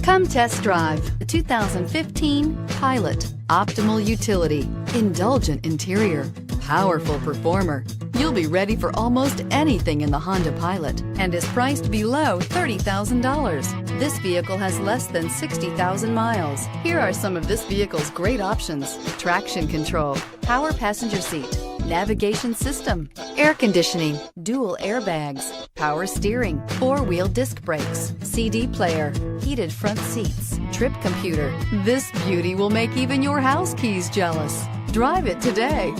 Come test drive the 2015 Pilot. Optimal utility, indulgent interior, powerful performer. You'll be ready for almost anything in the Honda Pilot and is priced below $30,000. This vehicle has less than 60,000 miles. Here are some of this vehicle's great options: traction control, power passenger seat, navigation system, air conditioning, dual airbags, power steering, four-wheel disc brakes, CD player, heated front seats, trip computer. This beauty will make even your house keys jealous. Drive it today.